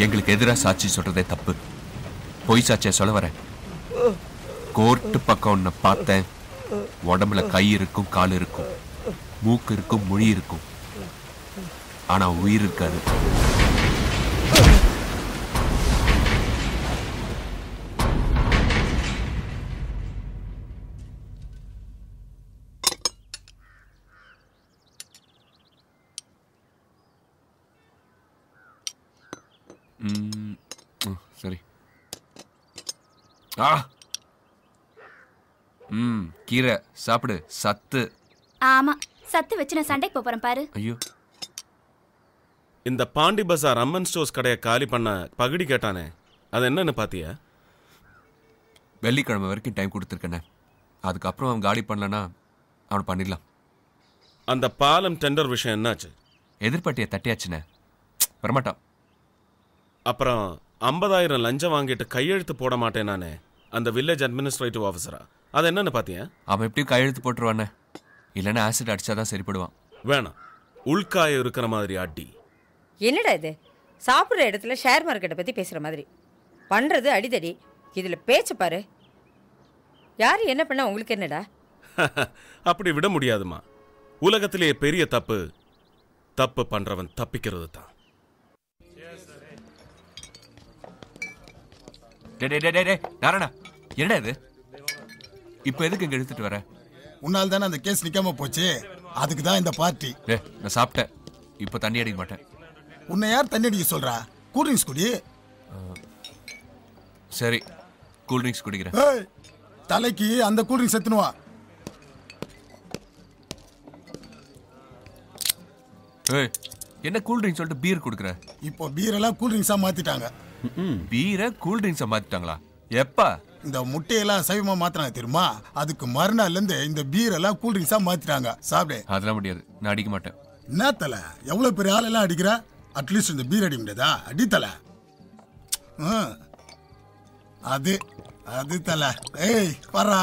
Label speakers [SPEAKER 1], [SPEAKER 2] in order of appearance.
[SPEAKER 1] எங்களுக்கு எதிராக சாட்சி சொல்றதே தப்பு. பொய் சாட்சிய சொல்ல வரேன். கோர்ட்டு பக்கம் ஒன்ன பார்த்தேன். உடம்புல கை இருக்கும், கால் இருக்கும், மூக்கு இருக்கும், மொழி இருக்கும், ஆனா உயிர் இருக்காது. சரி. கீரை சாப்பிடு, சத்து.
[SPEAKER 2] ஆமா, சத்து வச்சு நான் சண்டைக்கு போறேன் பாரு.
[SPEAKER 1] ஐயோ,
[SPEAKER 3] இந்த பாண்டி பசார் அம்மன் ஸ்டோர்ஸ் கடையை காலி பண்ண பகுடி கேட்டானே, அது என்னன்னு பாத்தியா?
[SPEAKER 1] வெள்ளிக்கிழமை வரைக்கும் டைம் கொடுத்துருக்கேனே. அதுக்கப்புறம் அவன் காலி பண்ணலன்னா அவனை பண்ணிடலாம்.
[SPEAKER 3] அந்த பாலம் டெண்டர் விஷயம் என்னாச்சு?
[SPEAKER 1] எதிர்பார்ட்டியை தட்டியாச்சுனே, வரமாட்டான்.
[SPEAKER 3] அப்புறம் 50,000 லஞ்சம் வாங்கிட்டு கையெழுத்து போட மாட்டேன் நானே, அந்த வில்லேஜ் அட்மினிஸ்ட்ரேட்டிவ் ஆஃபீஸரா, அது என்னன்னு பாத்தியா?
[SPEAKER 1] அவன் எப்படியும் கையெழுத்து போட்டுருவானே, இல்லைன்னா ஆசிட் அடிச்சாதான் சரிப்படுவான்.
[SPEAKER 3] வேணாம், உள்காயம் இருக்கிற மாதிரி அடி.
[SPEAKER 4] என்னடா இது, சாப்பிட்ற இடத்துல ஷேர் மார்க்கெட்டை பற்றி பேசுகிற மாதிரி பண்ணுறது அடிதடி. இதில் பேச்சு பாரு. யார் என்ன பண்ண உங்களுக்கு என்னடா?
[SPEAKER 3] அப்படி விட முடியாதுமா. உலகத்திலேயே பெரிய தப்பு தப்பு பண்றவன் தப்பிக்கிறது தான்.
[SPEAKER 1] நாராயணா, என்னடா இது? இப்ப எதுக்கு இங்க எடுத்துட்டு வர?
[SPEAKER 5] உன்னால் தானே அந்த கேஸ் நிக்காம போச்சு, அதுக்கு தான் இந்த பார்ட்டி.
[SPEAKER 1] நான் சாப்பிட்டேன், இப்ப தண்ணி அடிக்க மாட்டேன்.
[SPEAKER 5] உன்னை யார் தண்ணி அடிக்க சொல்றா? கூல் ட்ரிங்க்ஸ் குடி.
[SPEAKER 1] சரி, கூல் ட்ரிங்க்ஸ் குடிக்கிறேன்.
[SPEAKER 5] தலைக்கு அந்த கூல் ட்ரிங்க்ஸ் எத்துனுவா.
[SPEAKER 1] என்ன கூல் ட்ரிங்க்ஸ் சொல்லிட்டு பீர் குடுக்குற?
[SPEAKER 5] இப்போ பீர் எல்லாம் கூல் ட்ரிங்க்ஸா மாத்திட்டாங்க.
[SPEAKER 1] பீரை கூல் ட்ரிங்க்ஸா மாத்திட்டாங்களா? எப்ப?
[SPEAKER 5] இந்த முட்டையெல்லாம் சைவமா மாத்தினாங்க தெரியுமா? அதுக்கு மறுநாள்ல இருந்து இந்த பீர் எல்லாம் கூல் ட்ரிங்க்ஸா மாத்திட்டாங்க. சாப்பிடு.
[SPEAKER 1] அதெல்லாம் முடியாது, நான் அடிக்க மாட்டேன்.
[SPEAKER 5] என்ன தல, எவ்வளவு பெரிய ஆள் எல்லாம் அடிக்கிற? அட்லீஸ்ட் இந்த பீர் அடிக்க முடியாதா? அடி தல. அது அது தல. ஏய் வரா.